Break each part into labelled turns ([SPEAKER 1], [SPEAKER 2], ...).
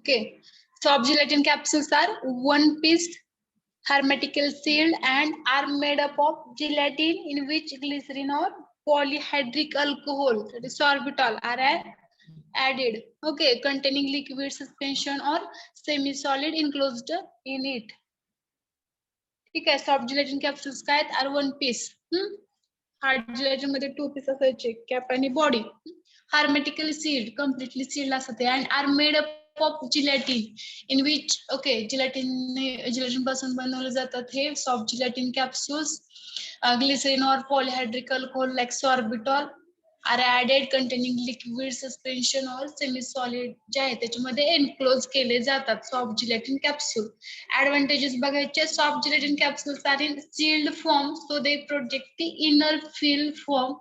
[SPEAKER 1] Okay, soft gelatin capsules are one piece, hermetically sealed, and are made up of gelatin in which glycerin or polyhydric alcohol, that is sorbitol, are added. Okay, containing liquid suspension or semi-solid enclosed in it. ठीक आहे, soft gelatin capsules काय आहेत, are one piece. Hard gelatin मध्ये two piece असायचे, cap आणि body. hermetically sealed, completely sealed असते, and are made up of gelatin in which, okay, gelatin पासून बनवले जातात हे सॉफ्ट जिलेटिन कॅप्सूल्स. ग्लिसरीन और polyhydric alcohol like sorbitol are added containing liquid suspension or semi solid जे आहे त्याच्यामध्ये enclose केले जातात सॉफ्ट जिलेटिन कॅप्सूल. ऍडव्हान्टेजेस बघायचे, soft gelatin capsules are in sealed form so they protect the inner fill from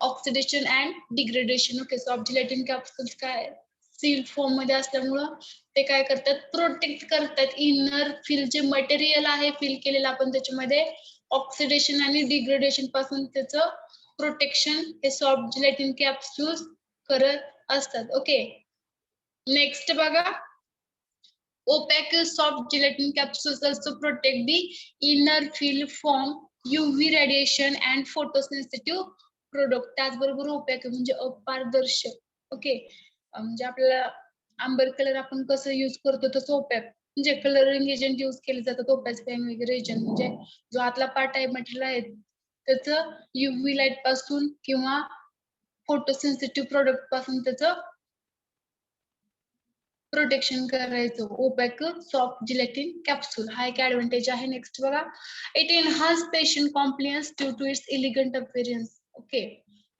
[SPEAKER 1] oxidation and degradation. Okay, soft gelatin capsules काय sealed form मध्ये असल्यामुळं ते काय करतात, प्रोटेक्ट करतात इनर फिल जे मटेरियल आहे फिल केलेलं आपण त्याच्यामध्ये ऑक्सिडेशन आणि डिग्रेडेशन पासून त्याचं प्रोटेक्शन हे सॉफ्ट जिलेटिन कॅप्सूल्स करत असतात. ओके, नेक्स्ट बघा, opaque soft gelatin capsules also protect the inner fill from UV radiation and photosensitive product. त्याचबरोबर ओपॅक म्हणजे अपारदर्शक. ओके, म्हणजे आपल्याला आंबर कलर आपण कसं यूज करतो तसं ओपॅक म्हणजे कलरिंग एजंट यूज केले जातात. ओपॅसिफाइंग वगैरे एजंट म्हणजे जो आतला पार्ट आहे मटेरियल आहे त्याचं युव्ही लाईट पासून किंवा फोटोसेन्सिटिव्ह प्रोडक्ट पासून त्याचं प्रोटेक्शन करायचं. ओपॅक सॉफ्ट जिलेटिन कॅप्सूल हा एक ऍडव्हान्टेज आहे. नेक्स्ट बघा, it enhance patient compliance due to its elegant appearance. Okay,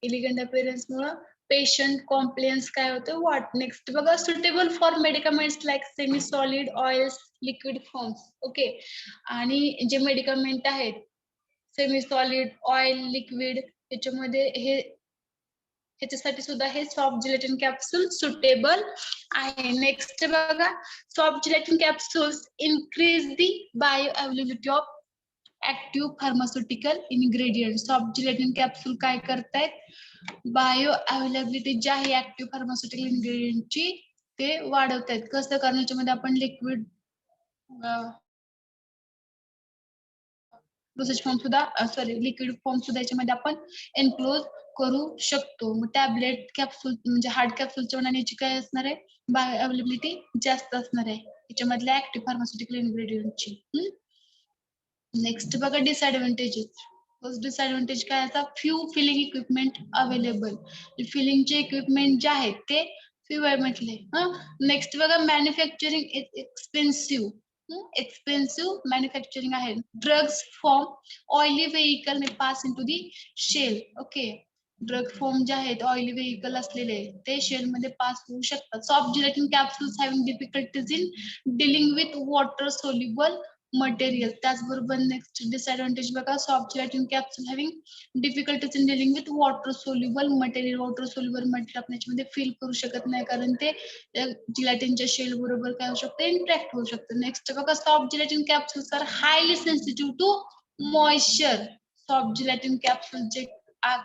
[SPEAKER 1] elegant appearance मुळे पेशंट कॉम्प्लियन्स काय होतं, वाट. नेक्स्ट बघा, suitable for medicaments like semi solid oils liquid forms. Okay, आणि जे मेडिकमेंट आहेत सेमी सॉलिड ऑइल लिक्विड त्याच्यामध्ये हे ह्याच्यासाठी सुद्धा हे सॉफ्ट जिलेटिन कॅप्सूल सुटेबल आहे. नेक्स्ट बघा, soft gelatin capsules increase the bio availability of active pharmaceutical ingredient. Soft gelatin capsule काय करतायत, बायो अवेलेबिलिटी जी आहे ऍक्टिव्ह फार्मास्युटिकल इन्ग्रेडियंटची ते वाढवतायत. कसं, कारण याच्यामध्ये आपण लिक्विड डोसेज फॉर्म सुद्धा लिक्विड फॉर्म सुद्धा याच्यामध्ये आपण एनक्लोज करू शकतो. मग टॅबलेट कॅप्सूल म्हणजे हार्ड कॅप्सूलच्या मनाने याची काय असणार आहे, बायो अवेलेबिलिटी जास्त असणार आहे याच्यामधल्या ऍक्टिव्ह फार्मास्युटिकल इन्ग्रेडियंटची. नेक्स्ट बघा, डिसएडव्हान्टेजेस. फर्स्ट डिसएडव्हान्टेज काय आता, फ्यू फिलिंग इक्विपमेंट अवेलेबल. फिलिंगचे इक्विपमेंट जे आहेत ते फ्यू आहे म्हटले. नेक्स्ट बघा, manufacturing is expensive. Expensive manufacturing आहे. Drugs form oily vehicle may pass into the shell. Okay, drug form जे आहेत ऑइली व्हेइकल असलेले ते शेल मध्ये पास होऊ शकतात. Soft gelatin capsules having difficulties in dealing with water soluble material. त्याचबरोबर next disadvantage बघा, soft gelatin capsule having difficulties in dealing with water soluble material. Water soluble material आपण याच्यामध्ये fill करू शकत नाही कारण ते जिलेटिनच्या शेल बरोबर काय होऊ शकतं, इंटरॅक्ट होऊ शकतं. नेक्स्ट बघा, soft gelatin capsules are highly sensitive to moisture. Soft gelatin capsule जे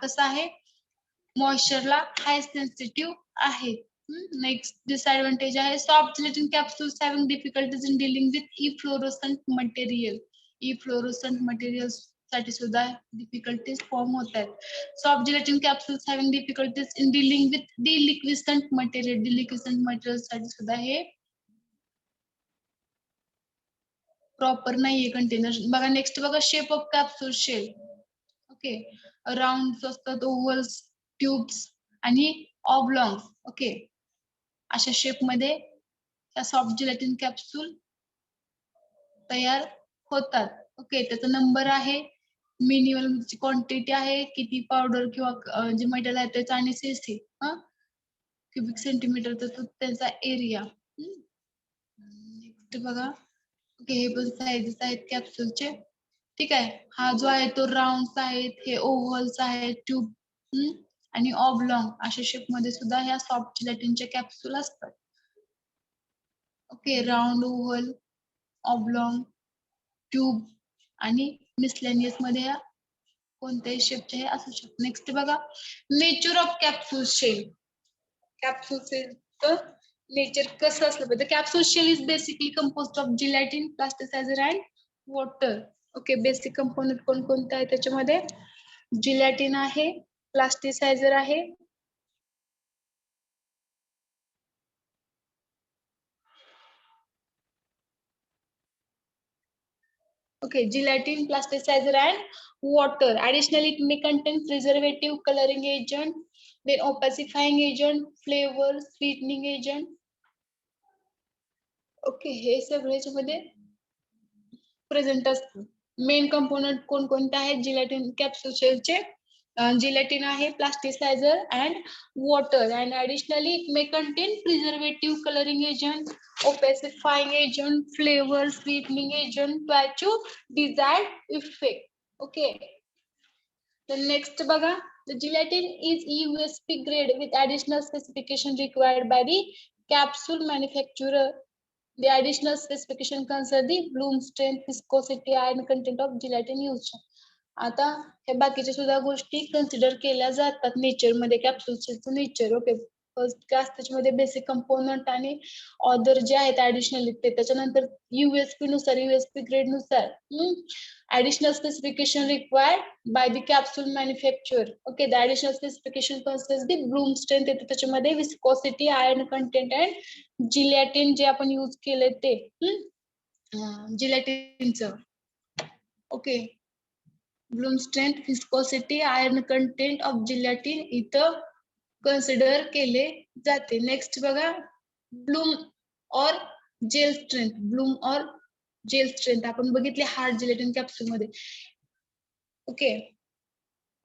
[SPEAKER 1] कसं आहे, मॉइश्चरला हाय सेन्सिटिव्ह आहे. नेक्स्ट डिसएडव्हान्टेज आहे, soft gelatin capsules having difficulties in dealing with efflorescent material. Efflorescent material साठी सुद्धा डिफिकल्टीज फॉर्म होत आहेत. Soft gelatin capsules having difficulties in dealing with deliquescent material. Deliquescent material साठी सुद्धा हे प्रॉपर नाहीये कंटेनर. बघा, नेक्स्ट बघा, shape of capsule shell. Okay, round असतात, ओव्हल्स, ट्यूब्स आणि ऑब्लॉंग. ओके, अशा शेप मध्ये त्या सॉफ्ट जिलेटिन कॅप्सूल तयार होतात. ओके, त्याचा नंबर आहे, मिनिमम क्वांटिटी आहे, किती पावडर किंवा जे मटेरियल आहे त्याचा, आणि सीसी क्युबिक सेंटीमीटर त्यांचा एरिया. नेक्स्ट बघा, ओके, हे पण साइजेस आहेत कॅप्सूलचे. ठीक आहे, हा जो आहे तो राउंड आहेत, हे ओव्हल्स आहेत, ट्यूब आणि ऑब्लॉंग अशा शेप मध्ये सुद्धा ह्या सॉफ्ट जिलेटिनच्या कॅप्सूल असतात. Okay, round, oval, oblong, tube आणि मिसलेनियस मध्ये या कोणत्याही शेपचे हे असू शकतात. नेक्स्ट बघा, nature of capsule shell. Capsule shell nature कसं असलं पाहिजे. Capsule shell is basically composed of gelatin, plasticiser and water. Okay, basic component कोणकोणते आहे त्याच्यामध्ये? जिलॅटिन आहे, प्लास्टिसायझर आहे, okay, gelatin, plasticizer and water. Additionally, it may contain preservative, coloring agent, then opacifying agent, flavor, sweetening agent. Okay, हे सगळे याच्यामध्ये present असतात. Main component कोणकोणते आहेत जिलॅटिन कॅप्सूल शेलचे? जिलॅटिन आहे, plasticiser and water. And additionally it may contain preservative, colouring agent, opacifying agent, flavor, sweetening agent to achieve desired effect. Okay. The next बघा, the gelatin is USP grade with additional specification required by the capsule manufacturer. The additional specification concern the bloom strength, viscosity, iron content of gelatin used. आता हे बाकीच्या सुद्धा गोष्टी consider केल्या जातात nature मध्ये, कॅप्सूलचं nature. Okay, first काय त्याच्यामध्ये बेसिक कंपोनंट आणि ऑदर जे आहेत ऍडिशनल ते, त्याच्यानंतर युएसपी नुसार, युएसपी ग्रेड नुसार additional specification required by the capsule manufacturer. Okay, the additional specification consists the bloom strength येते त्याच्यामध्ये, viscosity, iron content and gelatin जे आपण यूज केले ते जिलॅटिनचं. Okay, bloom strength, viscosity, iron content of gelatin इथं consider केले जाते. नेक्स्ट बघा, bloom or gel strength. Bloom or gel strength आपण बघितले हार्ड जिलेटिन कॅप्सूल मध्ये. ओके,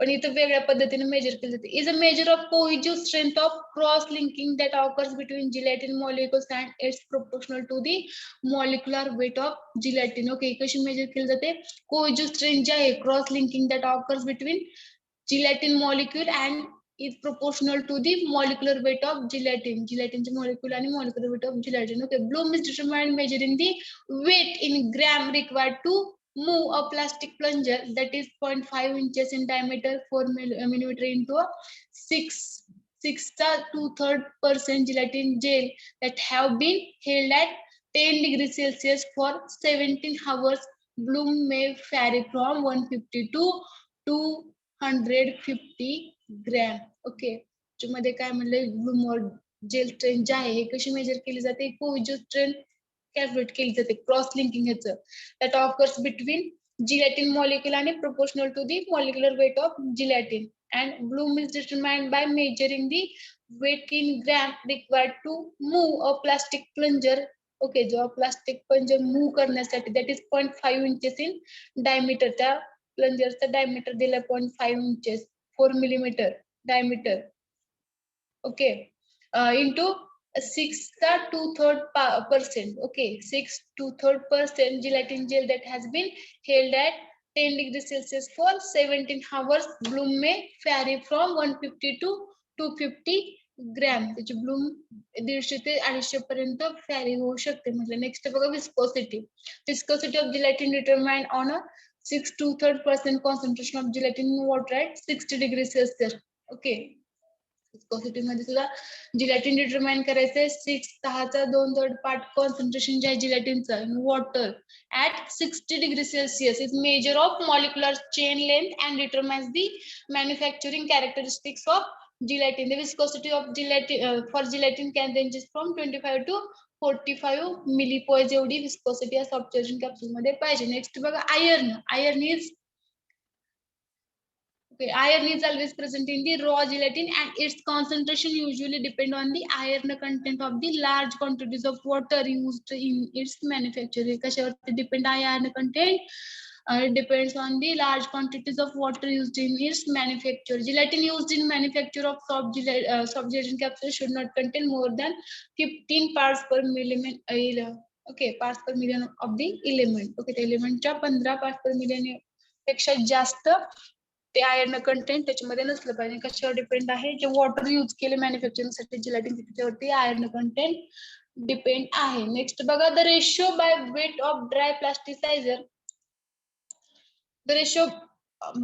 [SPEAKER 1] पण इथं वेगळ्या पद्धतीने मेजर केले जाते. Is a measure of cohesive strength of cross linking that occurs between gelatin molecules and it's proportional to the molecular weight of gelatin. Okay, कशी मेजर केली जाते? कोहेसिव्ह स्ट्रेंथ जे आहे, cross linking that occurs between gelatin molecule and is proportional to the molecular weight of gelatin. Gelatin molecule and molecular weight of gelatin. Okay, Bloom is determined measuring the weight in gram required to move a plastic plunger that is 0.5 inches in diameter, 4 millimeter into a 6 2/3% gelatin gel that have been held at 10 degrees Celsius for 17 hours. Bloom may vary from 150 to 250 gram. Okay, त्याच्यामध्ये काय म्हणलंय, Bloom gel strength जे आहे हे कशी measure केली जाते? Cohesive strength calculate केली जाते, क्रॉस लिंकिंग ह्याचं, that occurs between gelatin molecule आणि proportional to the molecular weight of gelatin. And bloom is determined by measuring the weight in gram required to move a plastic plunger. Okay, जेव्हा plastic plunger move करण्यासाठी, that is 0.5 inches in diameter. त्या प्लंजरचा diameter दिला 0.5 inches, 4 millimeter diameter. Okay, into 6 2/3%. Okay, 6 2/3% gelatin gel that has been held at 10 degrees Celsius for 17 hours. Bloom may vary from 150 to 250 gram. त्याची Bloom 150 ते 250 पर्यंत vary होऊ शकते. म्हटलं next बघा, viscosity. Viscosity of gelatin determined on a 6 2/3% concentration of gelatin in water at 60 degrees Celsius. Okay, viscosity मध्ये सुद्धा gelatin determine करायचंय. 6 10^2 पार्ट कॉन्सन्ट्रेशन जे आहे जिलेटिनचं in water at 60 degrees Celsius is measure of molecular chain length and determines the manufacturing characteristics of gelatin. The viscosity of gelatin for gelatin can ranges from 25 to 45 मिलीपोएज एवढी viscosity soft gelatin capsule मध्ये पाहिजे. Next बघा, iron. Iron is always present in the raw gelatin and its concentration usually depend on the iron content of the large quantities of water used in its manufacture. कशावरती depend आहे iron content? It depends on the large quantities of water used in its manufacture. Gelatin used in manufacture of soft gelatin capsule should not contain more than 15 parts per million. Okay, parts per million of the element. Okay, the elementच्या 15 parts per million पेक्षा जास्त ते iron content त्याच्यामध्ये नसलं पाहिजे. कशावर depend आहे? जे water use केले मॅन्युफॅक्चरिंग साठी जिलेटिन त्याच्यावरती आयर्न कंटेंट डिपेंड आहे. नेक्स्ट बघा, the ratio by weight of dry plasticizer. The ratio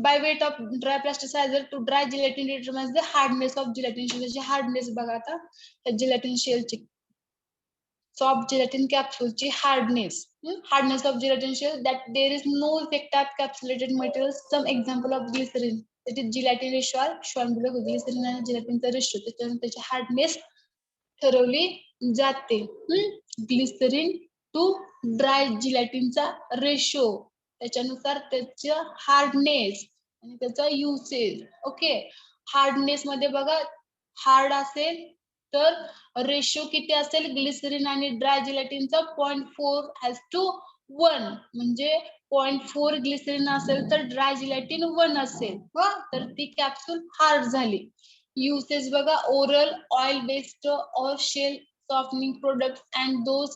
[SPEAKER 1] by weight of dry plasticizer to dry gelatin determines the hardness of gelatin shell. Hardness बघा आता gelatin शेलची soft gelatin capsule ची hardness. Hardness of gelatin shows that there is no effect of capsulated materials. Some example of glycerin. That is gelatin ratio are shown below. Glycerin आणि gelatinचा ratio त्याच्यानंतर त्याची hardness ठरवली जाते. Glycerine to dry जिलॅटिनचा ratio त्याच्यानुसार त्याचा hardness आणि त्याचा युसेज. ओके, हार्डनेस मध्ये बघा हार्ड असेल तर रेशो किती असेल ग्लिसरीन आणि ड्राय जिलॅटिनचा 0.4:1 म्हणजे 0.4 ग्लिसरीन असेल तर ड्राय जिलॅटिन 1 असेल. तर ती कॅप्सूल हार्ड झाली. Uses बघा oral oil based or shell softening products and those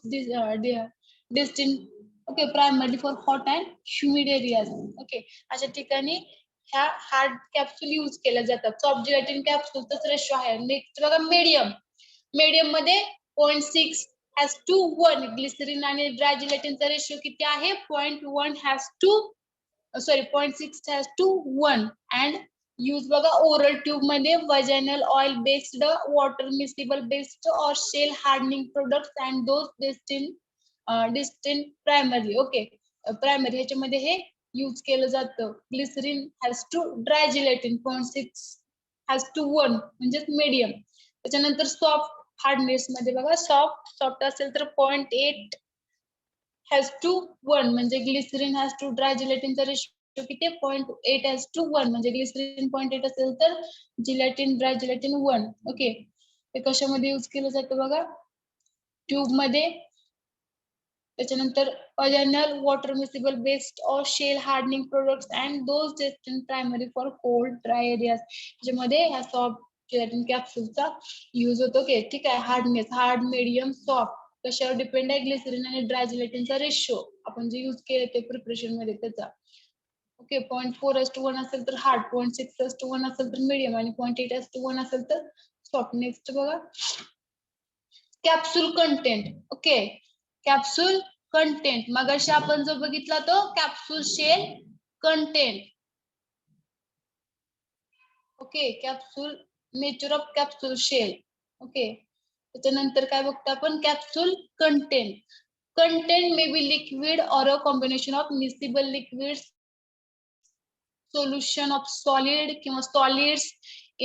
[SPEAKER 1] destined okay primarily for hot and humid areas. Okay, अशा ठिकाणी ह्या हार्ड कॅप्सूल यूज केल्या जातात. सॉफ्ट जिलॅटिन कॅप्सूलचाच रेशो आहे. नेक्स्ट बघा मीडियम. मीडियम मध्ये 0.6:1 ग्लिसरीन आणि ड्राय जिलॅटिनचा रेशो किती आहे 0.6:1 and यूज बघा ओरल ट्यूब मध्ये vaginal oil based water miscible based और shell hardening products and those distinct primary. Okay, primary ह्याच्यामध्ये हे यूज केलं जातं. Glycerin has to dry gelatin 0.6:1 म्हणजे मीडियम. त्याच्यानंतर सॉफ्ट हार्डनेस मध्ये बघा सॉफ्ट असेल तर 0.8:1 म्हणजे ग्लिसरीन हॅज टू ड्राय जिलेटिनचा रेशो किती 0.8:1 म्हणजे ग्लिसरीन 0.8 असेल तर जिलॅटिन ड्राय जिलॅटिन 1. ओके, ते कशामध्ये यूज केलं जातं बघा ट्यूब मध्ये. त्याच्यानंतर वजाइनल वॉटर मिसिबल बेस्ड और shell hardening products and those destined primary for cold dry areas ज्यामध्ये ह्या सॉफ्ट जिलॅटिन कॅप्सूलचा यूज होतो. ओके, ठीक आहे. हार्डनेस हार्ड मीडियम सॉफ्ट कशावर डिपेंड आहे ग्लिसरीन आणि ड्राय जिलॅटिनचा रेशो आपण जे यूज केले ते प्रिपरेशन मध्ये त्याचा. ओके, 0.4:1 असेल तर हार्ड, 0.6:1 असेल तर मीडियम आणि 0.8:1 असेल तर सॉफ्ट. नेक्स्ट बघा capsule content. Okay, capsule content मगाशी आपण जो बघितला तो capsule shell content. Okay, capsule nature of capsule shell. Okay, त्याच्यानंतर काय बघतो आपण capsule content. Content may be liquid or a combination of miscible liquids, solution of solid किंवा solids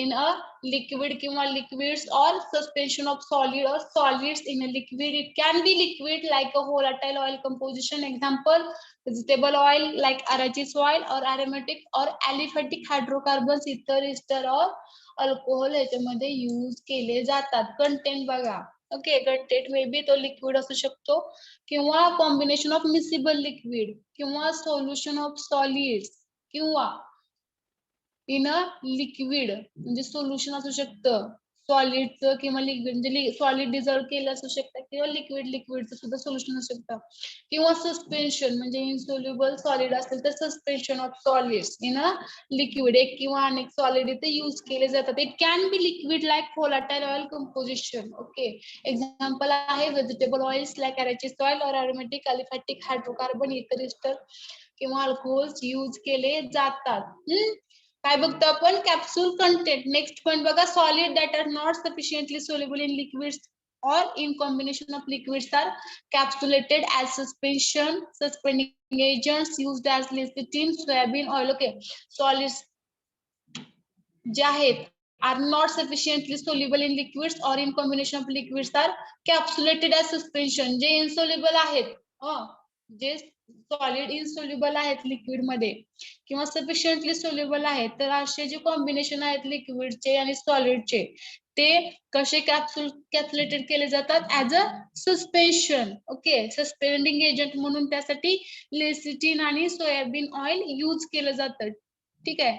[SPEAKER 1] in a liquid किंवा liquids or suspension of solid or solids in a liquid. It can be liquid like a volatile oil composition. Example vegetable oil like arachis oil or aromatic or aliphatic hydrocarbons ether ester or alcohol याच्यामध्ये use केले जातात. Content बघा. Okay, content may बी तो liquid असू शकतो किंवा combination of miscible liquid किंवा solution of solids किंवा इन अ लिक्विड म्हणजे सोल्युशन असू शकतं सॉलिडचं किंवा लिक्विड म्हणजे सॉलिड डिझॉल्व केलं असू शकतं किंवा लिक्विडचं सुद्धा सोल्युशन असू शकतं किंवा सस्पेन्शन म्हणजे इनसोल्युबल सॉलिड असेल तर suspension of solids in a liquid. एक किंवा अनेक सॉलिड इथे यूज केले जातात. It can be liquid like volatile oil composition. Okay, example आहे vegetable oils like arachis oil or aromatic aliphatic hydrocarbon इतर एस्टर किंवा अल्कोहोल्स यूज केले जातात. काय बघतो आपण कॅप्सूल कंटेंट. नेक्स्ट पॉइंट बघा solid that are not sufficiently soluble in liquids or in combination of liquids are capsulated as suspension. Suspending agents used as lecithin, soybean oil. Okay, solids जे आहेत are not sufficiently soluble in liquids or in combination of liquids are capsulated as suspension. जे insoluble आहेत जे solid insoluble आहेत liquid मध्ये किंवा sufficiently soluble आहेत तर असे जे कॉम्बिनेशन आहेत लिक्विडचे आणि सॉलिडचे ते कसे कॅप्सुलेटेड केले जातात as a suspension. Okay, suspending agent म्हणून त्यासाठी लेसिटिन आणि सोयाबीन ऑइल यूज केलं जातं. ठीक आहे,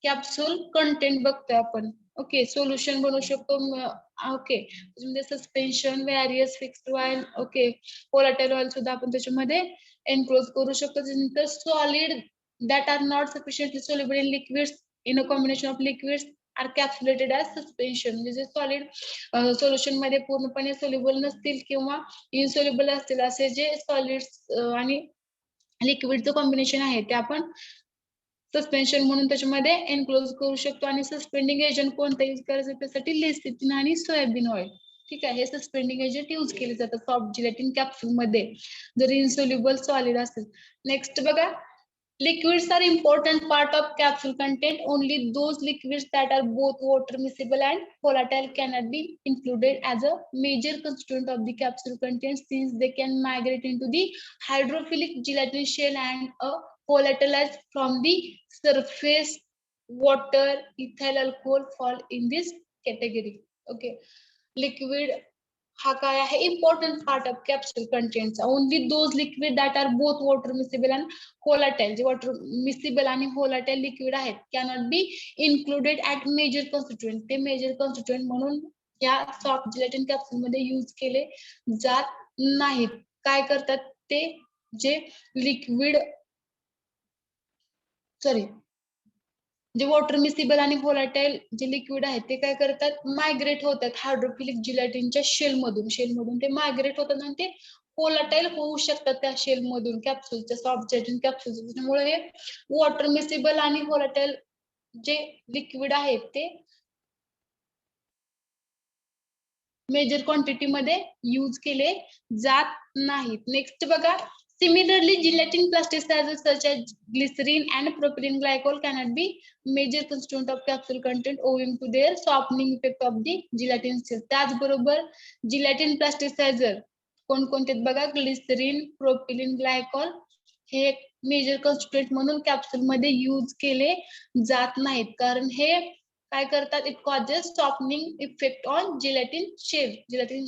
[SPEAKER 1] कॅप्सूल कंटेंट बघतोय आपण. ओके, सोल्युशन बनवू शकतो. ओके, म्हणजे suspension various fixed oil. Okay, volatile oil सुद्धा आपण त्याच्यामध्ये एनक्लोज करू शकतो. त्यानंतर solid that are not sufficiently soluble in liquids in a combination of liquids are capsulated as suspension. म्हणजे सॉलिड सोल्युशन मध्ये पूर्णपणे सोल्युबल नसतील किंवा इनसोल्युबल असतील असे जे सॉलिड्स आणि लिक्विडचं कॉम्बिनेशन आहे ते आपण सस्पेन्शन म्हणून त्याच्यामध्ये एनक्लोज करू शकतो. आणि सस्पेंडिंग एजंट कोणतं यूज करायचं त्यासाठी लेसिथिन आणि सोयाबीन ऑइल. ठीक आहे, हे सस्पेंडिंग एजंट यूज केले जातात सॉफ्ट जिलेटिन कॅप्सूल मध्ये जर इन्सोल्युबल सॉलिड असेल. नेक्स्ट बघा, liquids are important part of capsule content. Only those liquids that are both water miscible and volatile cannot be included as a major constituent of the capsule content, since they can migrate into the hydrophilic gelatin shell and volatilize from the surface. Water, ethyl alcohol fall in this category. Okay, liquid हा काय आहे, important part of capsule contents. Only those liquid that are both water miscible and volatile, जे water miscible आणि volatile liquid आहेत cannot be included at major constituent. ते major constituent म्हणून या soft gelatin capsule मध्ये यूज केले जात नाहीत. काय करतात ते, जे लिक्विड जे वॉटर मिसिबल आणि व्होलाटाइल जे लिक्विड आहेत ते काय करतात, मायग्रेट होतात हायड्रोफिलिक जिलेटिनच्या शेलमधून ते मायग्रेट होतात आणि ते व्होलाटाइल होऊ शकतात त्या शेलमधून कॅप्सूलच्या सॉफ्ट जिलेटिन कॅप्सूलच्या. त्यामुळे हे वॉटर मिसिबल आणि व्होलाटाइल जे लिक्विड आहेत ते मेजर क्वांटिटी मध्ये यूज केले जात नाहीत. नेक्स्ट बघा, similarly gelatin plasticizers such as glycerin and propylene glycol cannot be major constituent of capsule content owing to their softening effect of the gelatin cell. त्याचबरोबर जिलेटिन प्लास्टिसायझर कोणकोणते बघा, glycerine, propylene glycol हे major constituent म्हणून capsule मध्ये use केले जात नाहीत, कारण हे काय करतात, it causes softening effect on gelatin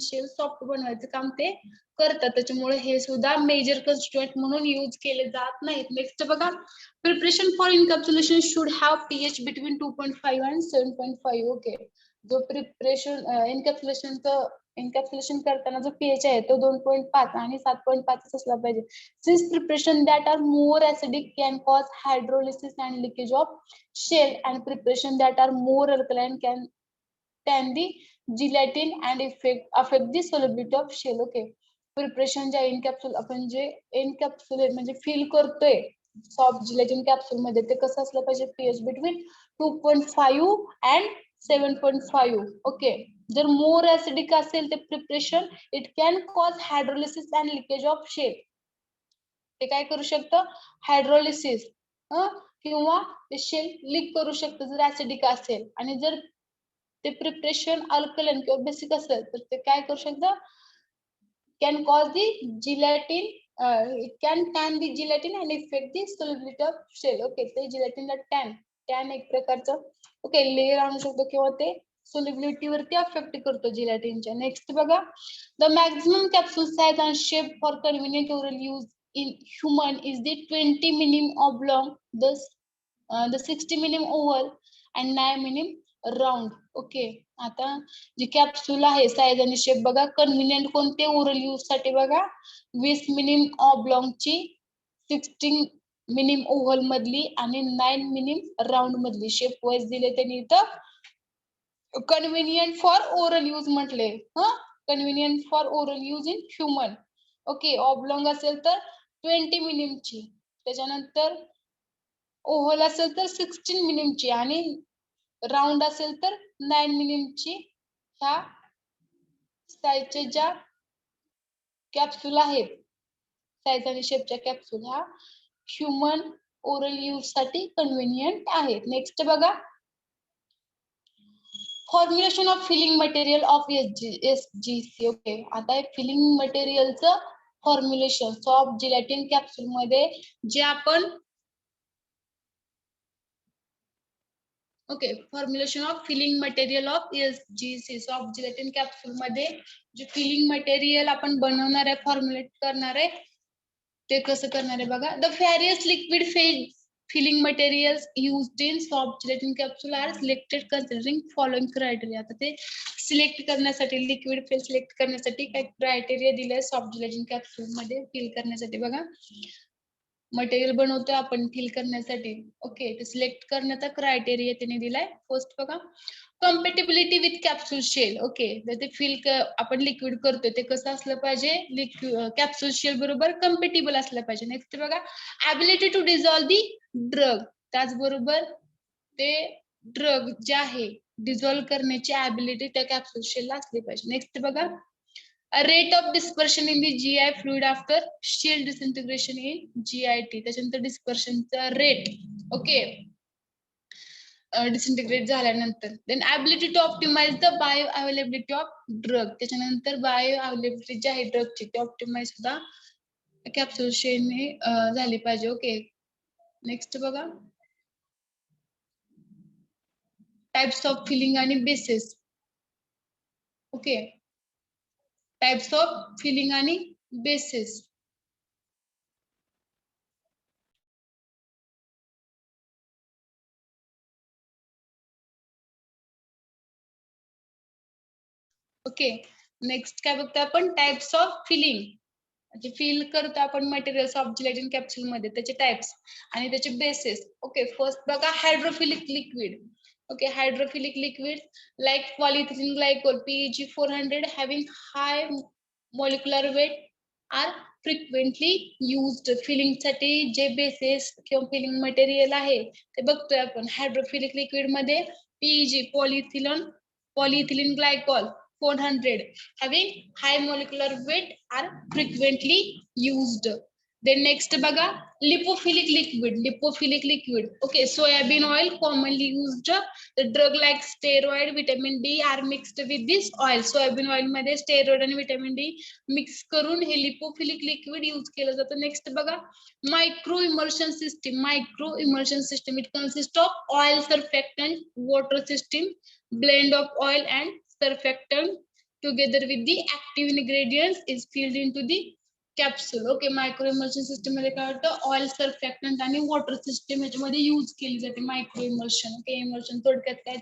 [SPEAKER 1] shell soft बनवायचं काम ते करतात. त्याच्यामुळे हे सुद्धा मेजर कॉन्स्टिट्युएंट म्हणून यूज केले जात नाहीत. नेक्स्ट बघा, preparation for encapsulation should have pH between 2.5 and 7.5. Okay, जो प्रिपरेशन इनकॅप्सुलेशन करताना जो पीएच आहे तो 2.5 आणि 7.5 असला पाहिजे. Since preparation that are more acidic can cause hydrolysis and leakage of shell, and preparation that are more alkaline can the gelatin and affect the solubility of shell. Okay, preparation ज्या इनकॅप्सूल आपण जे इनकॅप्सुलेट म्हणजे fill करतोय soft gelatin capsule मध्ये ते कसं असलं पाहिजे, पीएच बिटवीन 2.5 and 7.5. ओके, जर मोर ऍसिडिक असेल ते preparation, it can cause hydrolysis and leakage of shell. ते काय करू शकतं, हायड्रोलिसिस किंवा ते शेल लीक करू शकतं जर ऍसिडिक असेल. आणि जर ते प्रिपरेशन अल्कलाइन किंवा बेसिक असेल तर ते काय करू शकतं, can cause the gelatin, tan the gelatin and effect the solubility of shell. Okay, ते जिलेटिनला टॅन एक प्रकारचं ओके लेयर आणू शकतो किंवा ते सोल्युबिलिटी वरती अफेक्ट करतो जिलेटिनच्या. नेक्स्ट बघा, the maximum capsule size and shape for convenient oral use in human is the 20 mm oblong, the 60 mm oval and 9 mm round. Okay, आता जी कॅप्सूल आहे साईज आणि शेप बघा, कन्व्हिनियंट कोणते, ओरल यूज साठी बघा 20 mm ऑब्लॉंग ची, 16 mm oval मधली आणि 9 mm राऊंड मधली शेप वाईज दिले त्यांनी इथं. कन्व्हिनियंट फॉर ओरल यूज म्हटले, convenient for oral use in human. Okay, oblong असेल तर 20 mm ची, त्याच्यानंतर ओव्हल असेल तर 16 mm ची आणि राऊंड असेल तर 9 mm ची. ह्या साईजच्या ज्या कॅप्सूल आहेत, साईज आणि शेपच्या कॅप्सूल ह्या ह्युमन ओरल यूज साठी कन्व्हिनियंट आहेत. नेक्स्ट बघा, formulation of filling material of SGC. Okay, आता फिलिंग मटेरियलचं फॉर्म्युलेशन सॉफ्ट जिलेटिन कॅप्सूल मध्ये जे आपण okay, formulation of filling material of SGC soft gelatin capsule मध्ये जे फिलिंग मटेरियल आपण बनवणार आहे, फॉर्म्युलेट करणार आहे, ते कसं करणार आहे बघा. The various liquid phase filling materials used in soft gelatin capsule are selected considering following criteria. आता ते सिलेक्ट करण्यासाठी, लिक्विड फेज सिलेक्ट करण्यासाठी काही क्रायटेरिया दिले सॉफ्ट जिलेटिन कॅप्सूल मध्ये फिल करण्यासाठी. बघा, मटेरियल बनवतोय आपण फिल करण्यासाठी, ओके, ते सिलेक्ट करण्याचा क्रायटेरिया त्यांनी दिलाय. फर्स्ट बघा, compatibility with capsule shell. Okay, जर ते फिल आपण लिक्विड करतोय ते कसं असलं पाहिजे, कॅप्सूल शेल बरोबर कम्पॅटिबल असलं पाहिजे. नेक्स्ट बघा, ability to dissolve the drug, त्याचबरोबर ते ड्रग जे आहे डिझॉल्व्ह करण्याची ॲबिलिटी त्या कॅप्सूल शेलला असली पाहिजे. नेक्स्ट बघा, rate of dispersion in the GI fluid after shell disintegration in GIT. त्याच्यानंतर डिस्पर्शनचा रेट, ओके, डिसइंटिग्रेट झाल्यानंतर. Then ability to optimize the bioavailability of drug. त्याच्यानंतर बायो अवेलेबिलिटी जी आहे ड्रगची ती ऑप्टिमाइज सुद्धा कॅप्सूल शेलने झाली पाहिजे. ओके, नेक्स्ट बघा, टाइप्स ऑफ फिलिंग आणि basis. Okay, types of filling आणि बेसिस. ओके, नेक्स्ट काय बघतो आपण, टाइप्स ऑफ फिलिंग. म्हणजे फिल करतो आपण मटेरियल्स ऑफ जिलेटिन कॅप्सूल मध्ये, त्याचे टाइप्स आणि त्याचे बेसिस. ओके, फर्स्ट बघा, hydrophilic liquid. Okay, hydrophilic liquid like polyethylene glycol PEG 400 having high molecular weight are frequently used. Filling साठी जे बेसिस किंवा फिलिंग मटेरियल आहे ते बघतोय आपण. हायड्रोफिलिक लिक्विड मध्ये PEG polyethylene glycol 400 having high molecular weight are frequently used. Then next बघा, lipophilic liquid. Okay, soybean oil commonly used. The drug like steroid, vitamin D are mixed with this oil. soybean oil मध्ये steroid आणि vitamin D mix करून हे lipophilic liquid use केलं जातं. Next बघा, micro emulsion system. It consists of oil, surfactant, water system, blend of oil and surfactant together with the active ingredients is filled into the capsule. Okay, micro emulsion system मध्ये काय होतं, oil, surfactant आणि water system याच्यामध्ये use केली जाते micro emulsion. Okay, emulsion थोडक्यात काय,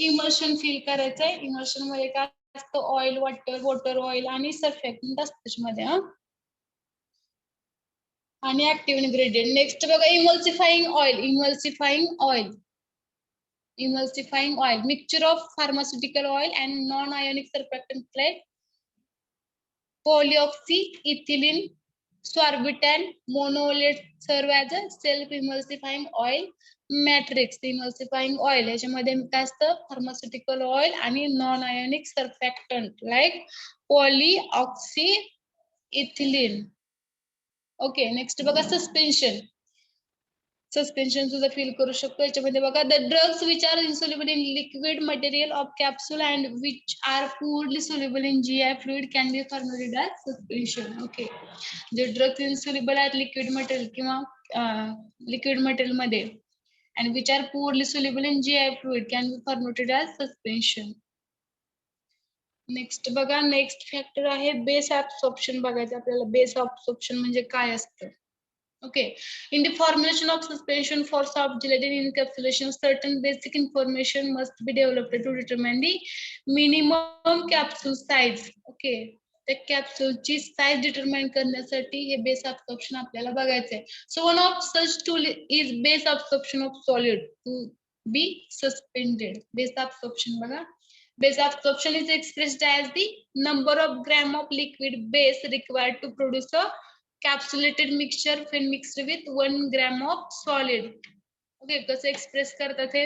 [SPEAKER 1] emulsion feel करायचंय. इमल्शन मध्ये काय असतं, ऑइल, वॉटर ऑइल आणि सर्फॅक्टंट असतं त्याच्यामध्ये आणि ऍक्टिव्ह इन्ग्रेडियंट. नेक्स्ट बघा, emulsifying oil, mixture of pharmaceutical oil and non-ionic surfactant like polyoxyethylene, sorbitan, monolet serve as a self-emulsifying oil matrix. Emulsifying oil याच्यामध्ये काय असतं, फार्मास्युटिकल ऑइल आणि non ionic surfactant like polyoxyethylene. Okay, next बघा, suspension सुद्धा fill करू शकतो याच्यामध्ये बघा. The drugs which are insoluble in liquid material of capsule and which are poorly soluble in GI fluid can be formulated as suspension. Okay, जे drugs insoluble आहेत liquid material किंवा liquid material मध्ये and which are poorly soluble in GI fluid can be formulated as suspension. Next बघा, next factor आहे base absorption. बघायचं आपल्याला base absorption म्हणजे काय असतं. Okay, in the formulation of suspension for soft gelatin encapsulation, certain basic information must be developed to determine the minimum capsule size. Okay, त्या कॅप्सूलची size determine करण्यासाठी हे base absorption आपल्याला बघायचंय. So one of such tool is base absorption of solid to be suspended. Base absorption बघा, base absorption is expressed as the number of gram of liquid base required to produce a capsulated mixture when mixed with 1 gram of solid. Okay, कसं express करतात हे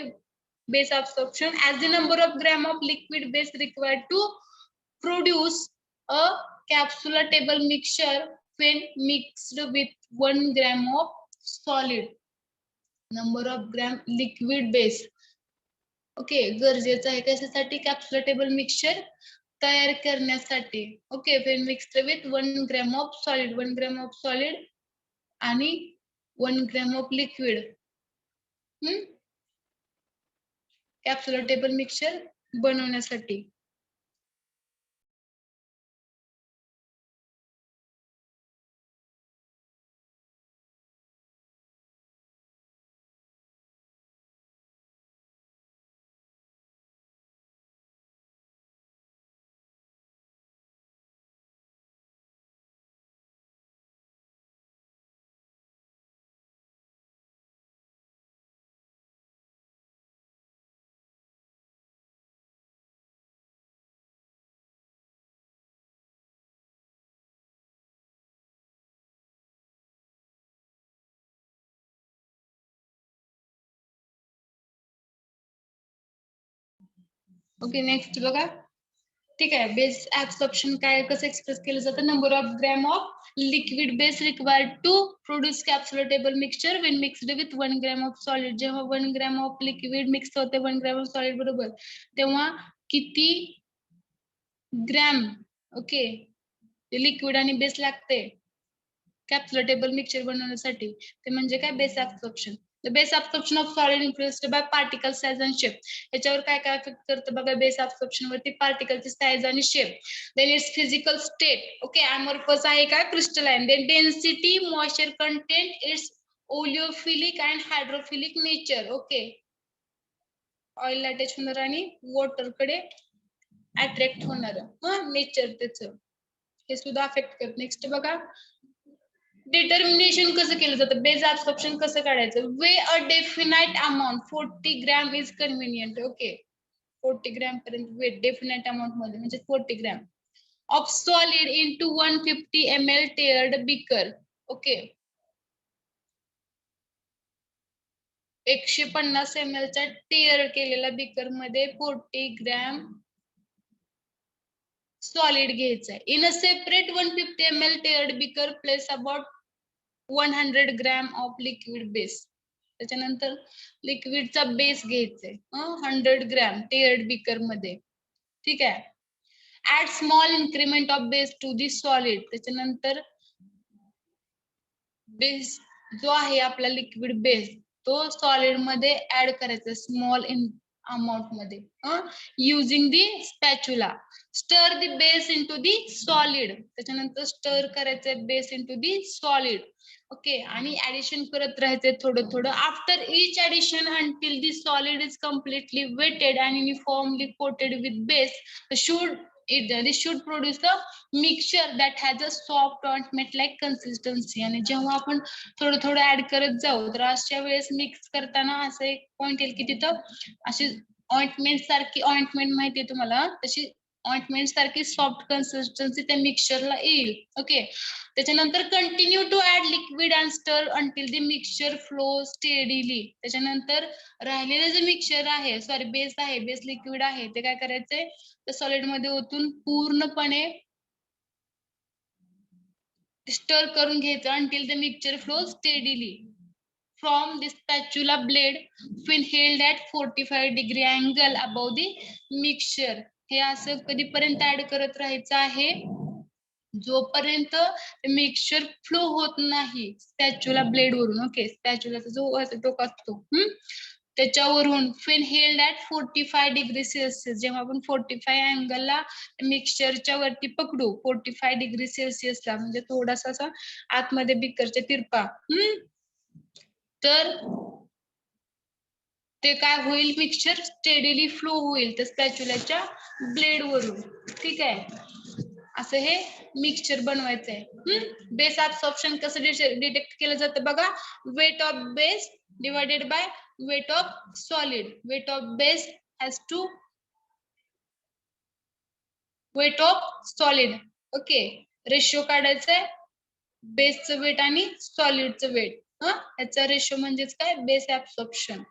[SPEAKER 1] base absorption as the number of gram of liquid base required to produce a capsulatable mixture when mixed with 1 gram of solid. Number of gram liquid base. Okay, गरजेचं आहे कशासाठी, कॅप्सुलेटेबल mixture तयार करण्यासाठी. Okay, when mixed with 1 gram of solid, 1 gram of solid आणि 1 gram of liquid, कॅप्सुलेटेबल mixture बनवण्यासाठी. Okay, next बघा. ठीक आहे, बेस ऍब्सॉर्प्शन काय कसं एक्सप्रेस केलं जातं? Number of gram of liquid base required to produce capsulatable mixture when mixed with 1 gram of solid. जेव्हा 1 ग्रॅम ऑफ लिक्विड मिक्स होते 1 ग्रॅम ऑफ सॉलिड बरोबर, तेव्हा किती ग्रॅम ओके लिक्विड आणि बेस लागते कॅप्सुलेटेबल मिक्सचर बनवण्यासाठी? ते म्हणजे काय? Base absorption. The base absorption of solid influenced by particle size and shape. याच्यावर काय काय इफेक्ट करतं बघा बेस ऍब्सॉर्प्शन वरती? पार्टिकलची साईज आणि shape. Then its physical state. Okay, amorphous आहे का? Crystalline. Then density, moisture content, its oleophilic and hydrophilic nature. Okay, oil attach होणार आणि वॉटर कडे अट्रॅक्ट होणार नेचर त्याचं, हे सुद्धा अफेक्ट करत. नेक्स्ट बघा, डिटर्मिनेशन कसं केलं जातं? बेस ऍब्सॉर्प्शन कसं काढायचं? Weigh a definite amount 40 gram is convenient. Okay, 40 gram पर्यंत वेट डेफिनाइट अमाउंट मध्ये म्हणजे 40 gram of solid into 150 ml tared beaker. Okay, 150 ml च्या टेअर केलेल्या बीकर मध्ये 40 ग्रॅम सॉलिड घ्यायचं आहे. In a separate 150 ml tared beaker place about 100 gram of liquid base. त्याच्यानंतर लिक्विडचा बेस घ्यायचा आहे 100 ग्रॅम टेअर्ड बीकर मध्ये. ठीक आहे, add small increment of base to the solid. त्याच्यानंतर बेस जो आहे आपला लिक्विड बेस तो सॉलिड मध्ये ऍड करायचा स्मॉल इन अमाउंट मध्ये using the spatula. Stir the base into the solid. त्याच्यानंतर स्टर करायचं base into the solid. Okay, आणि ऍडिशन करत राहायचे थोडं थोडं. After each addition until the solid is completely wetted and uniformly coated with base this should produce a mixture that has a soft ointment like consistency. आणि जेव्हा आपण थोडं थोडं ऍड करत जाऊ तर अशा वेळेस मिक्स करताना असं एक पॉइंट येईल की तिथं अशी ऑइंटमेंट सारखी, ऑइंटमेंट माहितीये तुम्हाला, तशी ऑइंटमेंट सारखी सॉफ्ट कन्सिस्टन्सी त्या मिक्सचरला येईल. ओके, त्याच्यानंतर continue to add liquid and stir until the mixture flow steadily. त्याच्यानंतर राहिलेलं जे मिक्सचर आहे, सॉरी बेस आहे, बेस लिक्विड आहे, ते काय करायचंय तर सॉलिड मध्ये ओतून पूर्णपणे स्टर करून घ्यायचं until the mixture flow steadily from the spatula blade when held at 45 degree angle above the mixture. हे असं कधीपर्यंत ऍड करत राहायचं आहे जोपर्यंत मिक्सचर फ्लो होत नाही स्पॅच्युला ब्लेड वरून. ओके, स्पॅच्युलाचा जो टोक असतो त्याच्यावरून when held at 45 degree Celsius. जेव्हा आपण 45 अँगलला मिक्सचरच्या वरती पकडू 45 डिग्री सेल्सिअसला, म्हणजे थोडासा असा आतमध्ये बिकरच्या तिरपा, तर ते काय होईल? मिक्सचर स्टेडीली फ्लो होईल त्या स्पॅच्युलाच्या ब्लेड वरून. ठीक आहे, असं हे मिक्सचर बनवायचं आहे. बेस ऍब्सॉर्प्शन कसं डिटेक्ट केलं जातं बघा? Weight of base divided by weight of solid. Weight of base has to weight of solid. Okay, ratio काढायचा आहे बेसचं वेट आणि सॉलिडचं वेट. याचा रेशो म्हणजेच काय? Base absorption.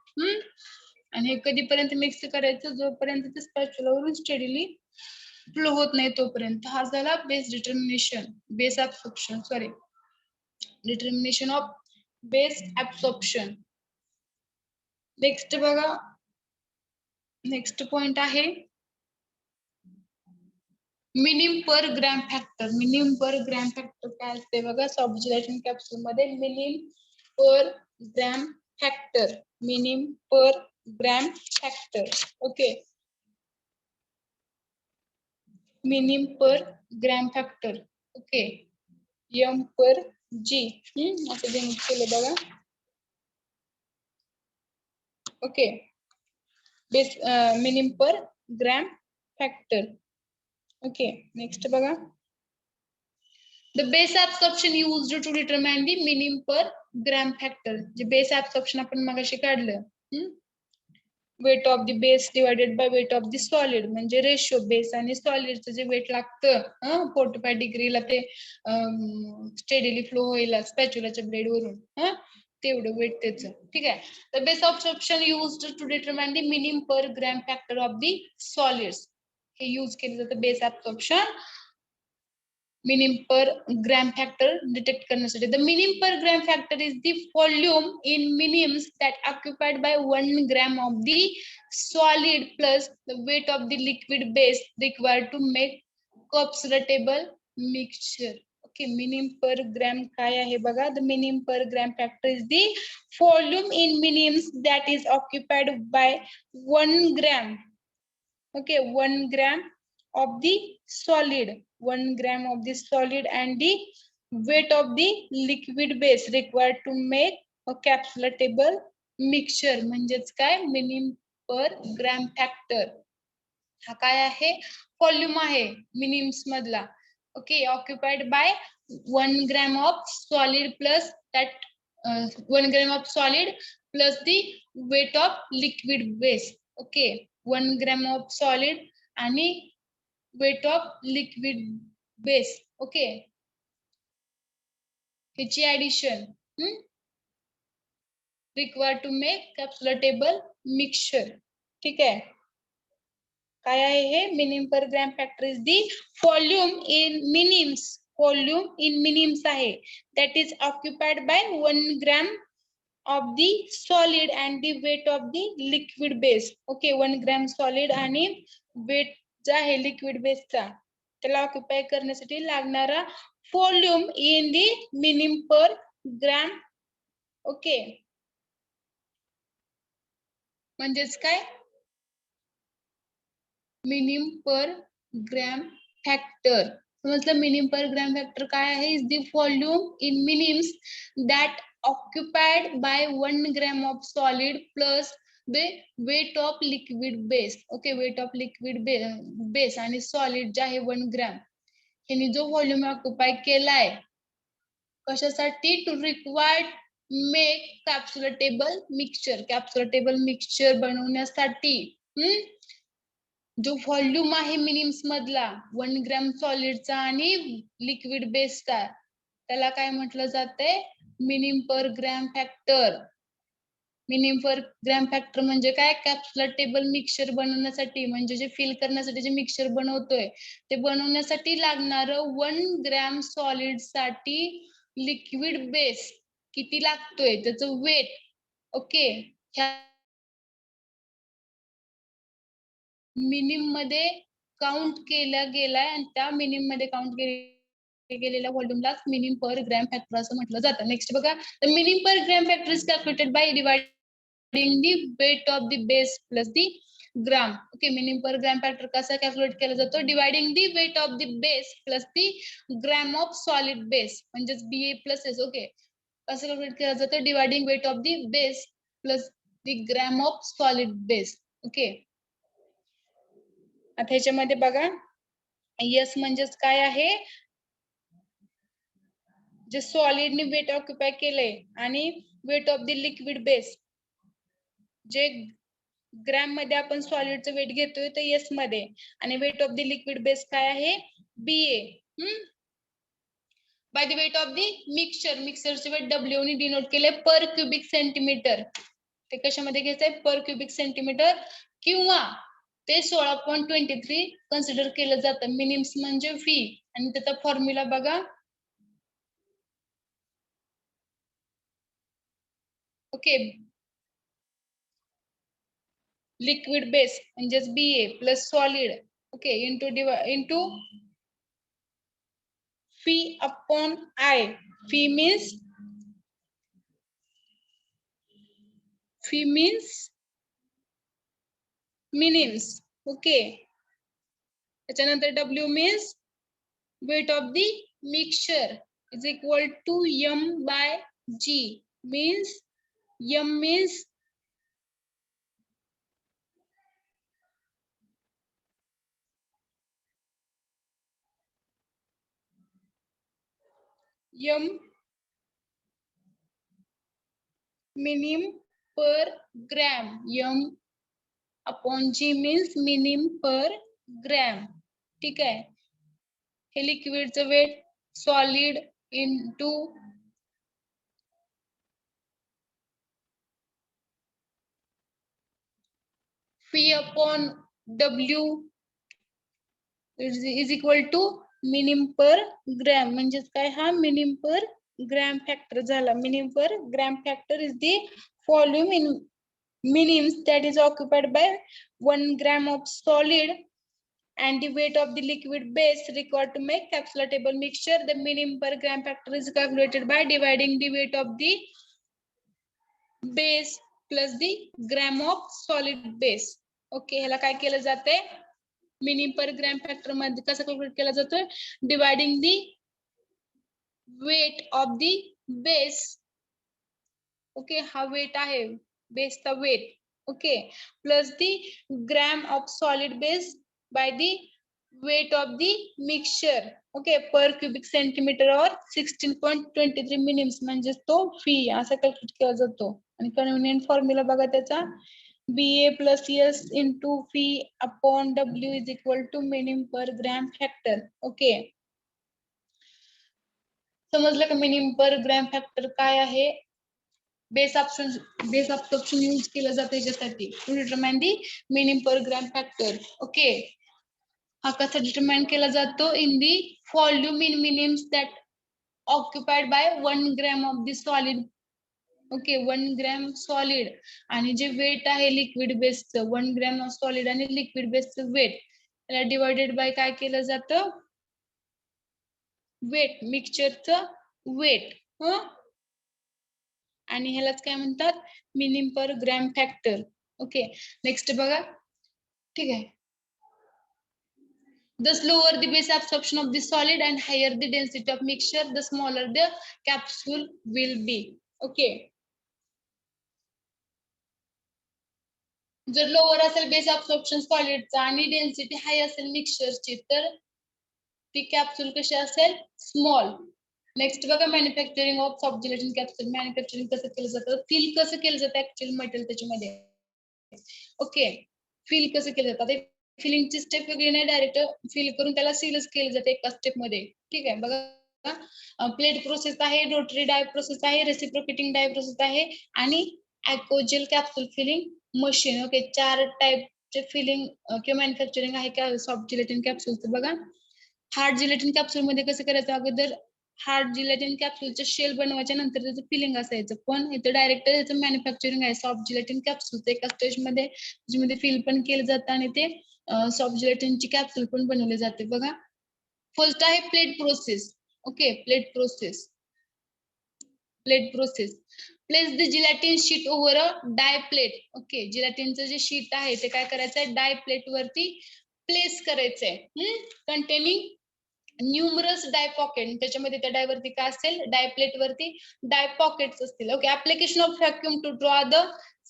[SPEAKER 1] आणि हे कधीपर्यंत मिक्स करायचं? जोपर्यंत ते स्पॅच्युलावरून स्टेडीली फ्लो होत नाही तोपर्यंत. हा झाला base determination, base absorption, sorry determination of base absorption. Next बघा, नेक्स्ट पॉइंट आहे minimum per gram factor. Minimum per gram factor काय असते बघा सॉफ्ट जिलेटिन कॅप्सूल मध्ये? Minimum per gram factor, minimum per gram factor. Okay, minimum per gram factor. Okay, M per G असं denote केलं बघा. Okay, base minimum per gram factor. Okay, next बघा. The base absorption used to determine the minimum per gram factor. जे base absorption आपण मगाशी काढलं, weight of the base divided by weight of the solid, म्हणजे ratio base आणि सॉलिडचं जे weight लागतं 45 डिग्रीला ते स्टेडीली फ्लो होईल स्पॅच्युलाच्या ब्लेड वरून, तेवढं वेट त्याचं. ठीक आहे. The base absorption used to determine the minimum per gram factor of the solids. हे यूज केलं जातं base absorption minimum per gram factor detect करण्यासाठी. The minimum per gram factor is the volume in minims that occupied by 1 gram of the solid plus the weight of the liquid base required to make capsulatable mixture. Okay, minimum per gram काय आहे बघा. The minimum per gram factor is the volume in minims that is occupied by 1 gram. Okay, 1 gram of the solid, 1 gram of the solid and the weight of the liquid base required to make a capsulatable mixture. म्हणजेच काय minimum per gram factor हा काय आहे volume आहे मिनिम्स मधला. Okay, occupied by 1 gram of solid plus that 1 gram of solid plus the weight of liquid base. Okay, 1 gram of solid आणि weight of liquid base. Okay, ह्याची addition required to make capsulatable mixture. ठीक आहे. काय आहे हे minimum per gram factor is the volume in minims. Volume in minims आहे that is occupied by 1 gram of the solid and the weight of the liquid base. Okay, 1 gram solid आणि weight जो आहे liquid base चा त्याला occupy करण्यासाठी लागणारा volume in the minimum per gram. Okay, म्हणजेच काय मिनिमम पर ग्रॅम फॅक्टर. समजलं मिनिमम पर ग्रॅम फॅक्टर काय आहे is the volume in minims that occupied by 1 gram of solid plus the weight of liquid base. Okay, weight of liquid base आणि solid जे आहे 1 gram ह्यानी जो volume occupy केलाय कशासाठी to required make capsulatable mixture. Capsulatable mixture बनवण्यासाठी जो volume आहे मिनिम्स मधला 1 ग्रॅम सॉलिडचा आणि लिक्विड बेसचा त्याला काय म्हटलं जातंय minimum per gram factor. Minimum per gram factor म्हणजे काय कॅप्सुलेटेबल मिक्सचर बनवण्यासाठी म्हणजे जे फिल करण्यासाठी जे मिक्सचर बनवतोय ते बनवण्यासाठी लागणार 1 ग्रॅम सॉलिड साठी लिक्विड बेस किती लागतोय त्याचं वेट. ओके, मिनिमम मध्ये काउंट केला गेलाय आणि त्या मिनिमम मध्ये काउंट गेलेल्या व्हॉल्यूमलाच मिनिमम पर ग्रॅम फॅक्टर असं म्हटलं जातं. नेक्स्ट बघा, the minimum per gram factor is calculated by dividing the weight of the base plus the gram. Okay, minimum per gram factor कसा कॅल्क्युलेट केला जातो dividing the weight of the base plus the gram of solid base म्हणजेच BA plus S. Okay, कसं calculate केलं जातं dividing weight of the base plus the gram of solid base. Okay, आता ह्याच्यामध्ये बघा यस म्हणजेच काय आहे जे सॉलिडने वेट ऑक्युपाय केलंय आणि weight of the liquid base जे ग्रॅम मध्ये आपण सॉलिडचं वेट घेतोय तर यस मध्ये आणि weight of the liquid base काय आहे BA. By the weight of the mixture. मिक्सचरचे वेट W ने डिनोट केले पर क्युबिक सेंटीमीटर. ते कशामध्ये घ्यायचंय पर क्युबिक सेंटीमीटर किंवा ते 16.23 कन्सिडर केलं जातं. मिनिम्स म्हणजे V आणि त्याचा फॉर्म्युला बघा. ओके, लिक्विड बेस म्हणजेच BA plus solid. Okay, into Phi upon I. Phi means minims. Okay, त्याच्यानंतर W means weight of the mixture is equal to M by G. Means M means M minim per gram. M upon G means minim per gram. ठीक आहे, हे लिक्विडचं weight solid into Phi upon W is equal to minim per gram. म्हणजेच काय हा minim per gram factor झाला. Minim per gram factor is the volume in minims that is occupied by 1 gram of solid and the weight of the liquid base required to make capsular table mixture. The minimum per gram factor is calculated by dividing the weight of the base plus the gram of solid base. Okay, ह्याला काय केलं जाते? Minimum per gram factor मध्ये कसं calculate केला जातोय? Dividing the weight of the base. Okay, हा weight आहे बेसचा weight. Okay, plus the gram of solid base by the weight of the mixture. Okay, per cubic centimetre or 16.23 मिनिम्स म्हणजे तो fee असा कॅल्क्युलेट केला जातो. आणि कन्व्हिनियंट फॉर्म्युला बघा त्याचा, BA plus S into Phi upon W is equal to minimum per gram factor. Okay. समजलं का मिनिमम पर ग्रॅम फॅक्टर काय आहे? बेस ऑप्शन यूज केलं जातं याच्यासाठी to determine the minimum per gram factor. Okay, हा कसा डिटरमाइन केला जातो? In the volume in minims that occupied by 1 gram of the solid. Okay, 1 gram solid आणि जे वेट आहे लिक्विड बेसचं, 1 ग्रॅम ऑफ सॉलिड आणि लिक्विड बेसचं वेट, त्याला डिवाइडेड बाय काय केलं जातं? वेट, मिक्सचरचं वेट. आणि ह्यालाच काय म्हणतात? Minimum per gram factor. Okay, next बघा. ठीक आहे. The slower the base absorption of the solid and higher the density of mixture, the smaller the capsule will be. Okay. जर लोअर असेल बेस ऑब्सॉर्प्शन सॉलिडचा आणि डेन्सिटी हाय असेल मिक्सचरची, तर ती कॅप्सूल कशी असेल? स्मॉल. नेक्स्ट बघा, manufacturing of soft gelatin capsule. Manufacturing कसं केलं जातं? फिल कसं केलं जातं ऍक्च्युअल मटेरियल त्याच्यामध्ये? ओके, फिल कसं केलं जातं? फिलिंगची स्टेप वेगळी नाही, डायरेक्ट फिल करून त्याला सीलच केलं जातं एका स्टेप मध्ये. ठीक आहे, बघा, प्लेट प्रोसेस आहे, रोटरी डाय प्रोसेस आहे, रेसिप्रोकेटिंग डाय प्रोसेस आहे आणि ॲक्वोजेल कॅप्सूल फिलिंग मशीन. ओके, 4 टाइपचे फिलिंग किंवा मॅन्युफॅक्चरिंग आहे का सॉफ्ट जिलेटिन कॅप्सूलचं. बघा, हार्ड जिलेटिन कॅप्सूल मध्ये कसं करायचं? अगोदर हार्ड जिलेटिन कॅप्सूलचं शेल बनवायच्या नंतर त्याचं फिलिंग असायचं, पण इथं डायरेक्ट त्याचं मॅन्युफॅक्चरिंग आहे सॉफ्ट जिलेटिन कॅप्सूलचं. एका स्टेज मध्ये त्याच्यामध्ये फिल पण केलं जातं आणि ते सॉफ्ट जिलेटिनची कॅप्सूल पण बनवले जाते. बघा, फर्स्ट आहे plate process. Okay, plate process. Plate process. Place the gelatin sheet over a die plate. Okay, जिलेटिनचं जे शीट आहे ते काय करायचंय? डाय प्लेट वरती प्लेस करायचंय. Containing numerous die pocket. त्याच्यामध्ये त्या डाय वरती काय असेल? डाय प्लेट वरती डाय पॉकेट्स असतील. Okay, application of vacuum to draw the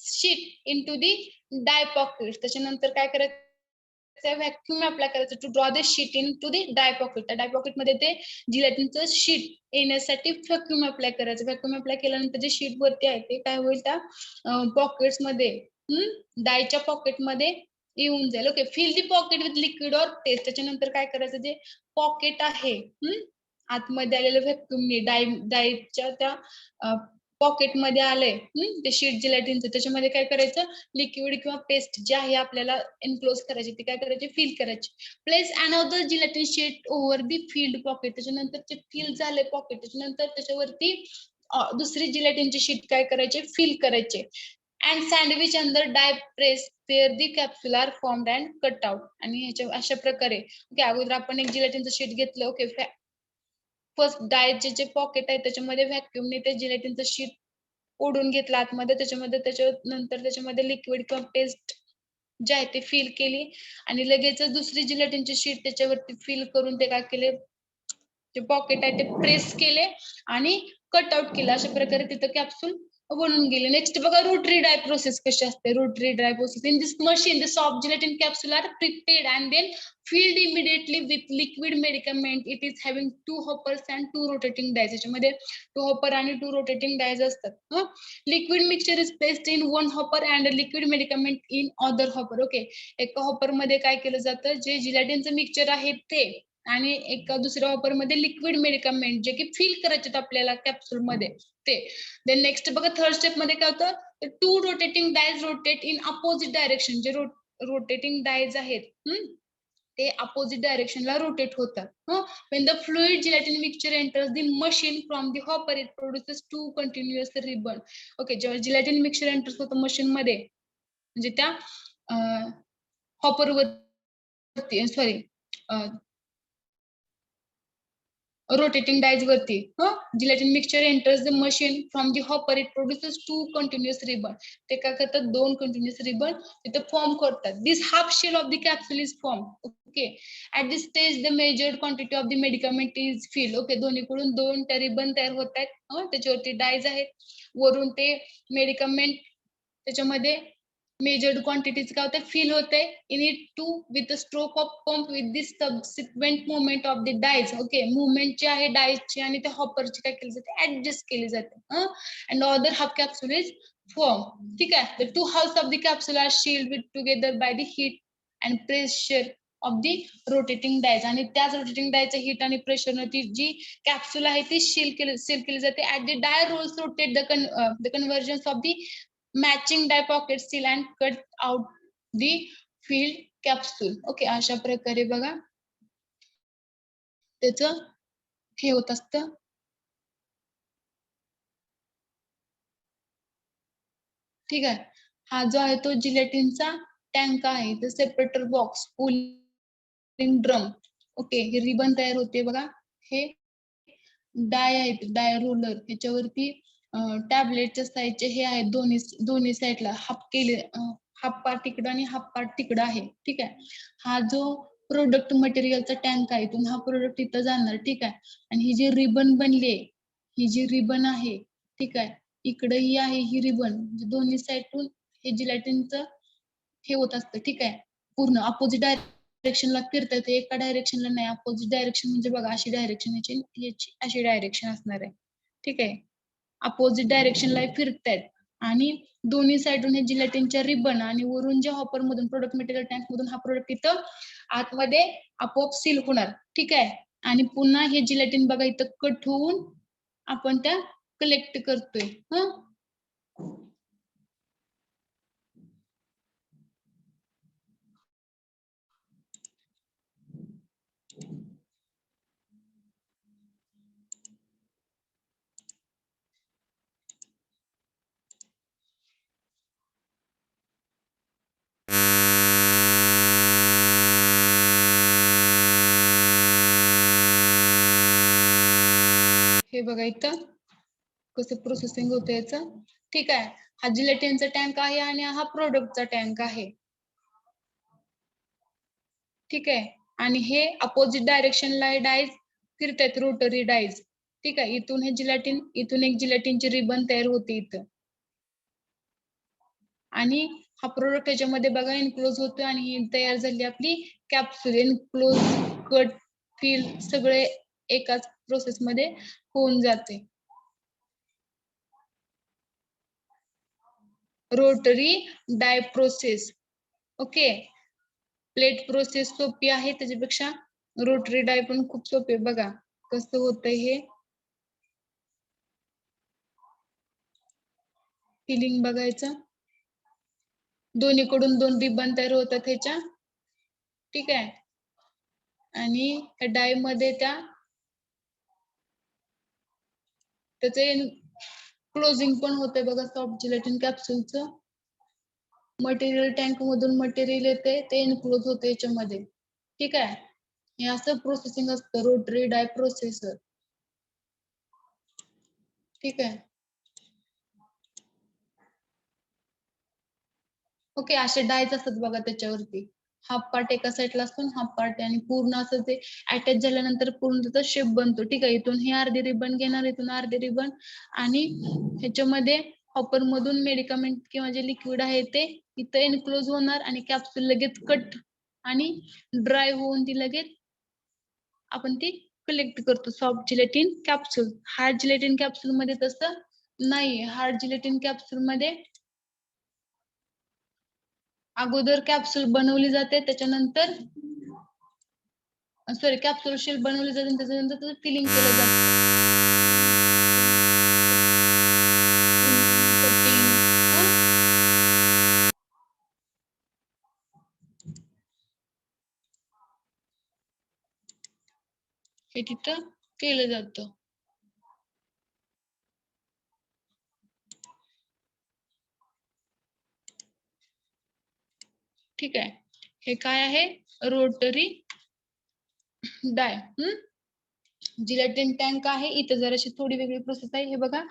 [SPEAKER 1] sheet into the die pocket. त्याच्यानंतर काय करायचं? व्हॅक्यूम अप्लाय करायचं to draw the sheet in to the die pocket. त्या डाय पॉकेट मध्ये ते जिलेटिनचं शीट येण्यासाठी व्हॅक्यूम अप्लाय करायचं. व्हॅक्यूम अप्लाय केल्यानंतर जे शीट वरती आहे ते काय होईल? त्या पॉकेट्स मध्ये, डायच्या पॉकेट मध्ये येऊन जाईल. Okay, fill the pocket with liquid or paste. त्याच्यानंतर काय करायचं? जे पॉकेट आहे आतमध्ये आलेलं व्हॅक्यूमने डायच्या त्या पॉकेट मध्ये आलंय ते शीट जिलेटिनचं, त्याच्यामध्ये काय करायचं? लिक्विड किंवा पेस्ट जे आहे आपल्याला एनक्लोज करायची, ती काय करायची? फिल करायची. Place another gelatin sheet over दी फिल्ड पॉकेट. त्याच्यानंतर ते फिल झाले पॉकेट, त्याच्यानंतर त्याच्यावरती दुसरी जिलेटिनची शीट काय करायचे? फिल करायचे. And sandwich under die press where the capsule are formed and cut out. आणि ह्याच्या अशा प्रकारे, ओके, अगोदर आपण एक जिलेटिनचं शीट घेतलं. ओके, फर्स्ट डायचे जे पॉकेट आहे त्याच्यामध्ये व्हॅक्यूमने ते जिलेटिनचं शीट ओढून घेतलं आतमध्ये, त्याच्यानंतर त्याच्यामध्ये लिक्विड किंवा पेस्ट जे आहे ते फिल केली आणि लगेच दुसरी जिलेटिनची शीट त्याच्यावरती फिल करून ते काय केले? ते पॉकेट आहे ते प्रेस केले आणि कट आउट केलं. अशा प्रकारे तिथं कॅप्सूल बनून गेले. नेक्स्ट बघा, रोटरी डाय प्रोसेस कशी असते? Rotary die process. In this machine the soft gelatin capsule are prepared and then filled immediately with liquid medicament. It is having 2 hoppers and 2 rotating dies. याच्यामध्ये 2 hopper आणि 2 rotating dies असतात. Liquid mixture is placed in 1 hopper and liquid medicament in other hopper. Okay, एका hopper मध्ये काय केलं जातं? जे जिलेटिनचं mixture आहे ते, आणि एका दुसऱ्या हॉपर मध्ये लिक्विड मेडिकमेंट जे की फिल करायचे आपल्याला कॅप्सूल मध्ये ते. देन नेक्स्ट बघा, थर्ड स्टेप मध्ये काय होतं? 2 rotating dyes rotate in opposite direction. जे रोटेटिंग डायज आहेत ते अपोजिट डायरेक्शनला रोटेट होतात. When the fluid gelatin mixture enters the machine from the hopper, it produces two continuous ribbon. Okay, जेव्हा जिलॅटिन mixture enter होतं machine मध्ये, म्हणजे त्या हॉपर वरती, सॉरी, rotating dies वरती, gelatin mixture enters the machine from the hopper, it produces two continuous ribbon. ते काय करतात, दोन continuous ribbon तिथे फॉर्म करतात. This half shell of the capsule is formed. Okay, at this stage the measured quantity of the medicament is filled. Okay, दोन्हीकडून दोन त्या ribbon तयार होत आहेत, त्याच्यावरती डायज आहेत, वरून ते मेडिकमेंट त्याच्यामध्ये measured quantities काय होते, fill होते in it too with the stroke of pump with this subsequent movement of the dies. Okay, movement जी आहे डायची आणि त्या हॉपरची काय केली जाते, ऍडजस्ट केली जाते. and the other half capsule is formed. ठीक आहे, the two halves of the capsule are sealed with together by the heat and pressure of the rotating dies. आणि त्याच रोटेटिंग डायच्या हिट आणि प्रेशर ती जी कॅप्सूल आहे ती सील केली जाते. at the die rolls rotate the convergence of the matching die pocket seal and cut out the filled capsule. Okay, अशा प्रकारे बघा त्याचं हे होत असतं. ठीक आहे, हा जो आहे तो जिलेटिनचा टँक आहे, तो separator box, cooling drum. Okay, हे रिबन तयार होते बघा, हे डाय आहेत, डाय रोलर, ह्याच्यावरती टॅबलेटच्या साईजचे हे आहेत, दोन्ही साईडला हाफ केले, हाफ पार्ट तिकडं आणि हाफ पार्ट तिकडं आहे. ठीक आहे, हा जो प्रोडक्ट मटेरियलचा टँक आहे, इथून हा प्रोडक्ट इथं जाणार. ठीक आहे, आणि ही जी रिबन बनली, ही जी रिबन आहे, ठीक आहे, इकडे ही आहे ही रिबन, म्हणजे दोन्ही साईडून हे जिलॅटिनचं हे होत असतं. ठीक आहे, पूर्ण अपोजिट डायरेक्शनला फिरतात, एका डायरेक्शनला नाही, अपोजिट डायरेक्शन म्हणजे बघा अशी डायरेक्शन याची अशी डायरेक्शन असणार आहे. ठीक आहे, अपोजिट डायरेक्शनला फिरतायत आणि दोन्ही साईडून हे जिलॅटिनच्या रिबन आणि वरून जे हॉपर मधून प्रोडक्ट मटेरियल टँक मधून हा प्रोडक्ट इथं आतमध्ये आपोआप सील होणार. ठीक आहे, आणि पुन्हा हे जिलॅटिन बघा इथं कट होऊन आपण त्या कलेक्ट करतोय. हे बघा इथं कसं प्रोसेसिंग होतं याचं. ठीक आहे, हा जिलेटिनचा टँक आहे आणि हा प्रोडक्टचा टँक आहे. ठीक आहे, आणि हे अपोजिट डायरेक्शनला डायज फिरतायत, रोटरी डायज. ठीक आहे, इथून हे जिलॅटिन, इथून एक जिलॅटिनची रिबन तयार होते इथं, आणि हा प्रोडक्ट त्याच्यामध्ये बघा इनक्लोज होतो आणि ही तयार झाली आपली कॅप्सूल. इनक्लोज, कट, फिल सगळे एकाच प्रोसेस मध्ये होऊन जाते. Rotary die process. Okay, plate process सोपी आहे, त्याच्यापेक्षा रोटरी डाय पण खूप सोपी आहे. बघा कसं होतंय हे फिलिंग बघायचं, दोन्हीकडून दोन रिबन तयार होतात ह्याच्या. ठीक आहे, आणि डाय मध्ये त्याचे क्लोजिंग पण होते बघा सॉफ्ट जिलेटिन कॅप्सूलचं. मटेरियल टँक मधून मटेरियल येते, ते इनक्लोज होते याच्यामध्ये. ठीक आहे, हे असं प्रोसेसिंग असतं रोटरी डाय प्रोसेसर. ठीक आहे, ओके, असे डायच असतात बघा त्याच्यावरती. हाफ पार्ट एका साईडला असतो, हाफ पार्ट, आणि पूर्ण असं ते अटॅच झाल्यानंतर पूर्ण त्याचा शेप बनतो. ठीक आहे, इथून हे अर्धे रिबन घेणार, इथून अर्धे रिबन, आणि ह्याच्यामध्ये हॉपर मधून मेडिकमेंट किंवा जे लिक्विड आहे ते इथं इनक्लोज होणार आणि कॅप्सूल लगेच कट आणि ड्राय होऊन ती लगेच आपण ती कलेक्ट करतो. Soft gelatin capsule. Hard gelatin capsule मध्ये तसं नाही. हार्ड जिलेटिन कॅप्सूल मध्ये अगोदर कॅप्सूल बनवली जाते, त्याच्यानंतर सॉरी कॅप्सूल शील बनवली जाते, त्याच्यानंतर त्याचं फिलिंग केलं जातं. हे तिथं केलं जातं. ठीक आहे. हे काय आहे? रोटरी डाय. जिलेटिन टँक आहे. इथं जराशी थोडी वेगळी प्रोसेस आहे. हे बघा,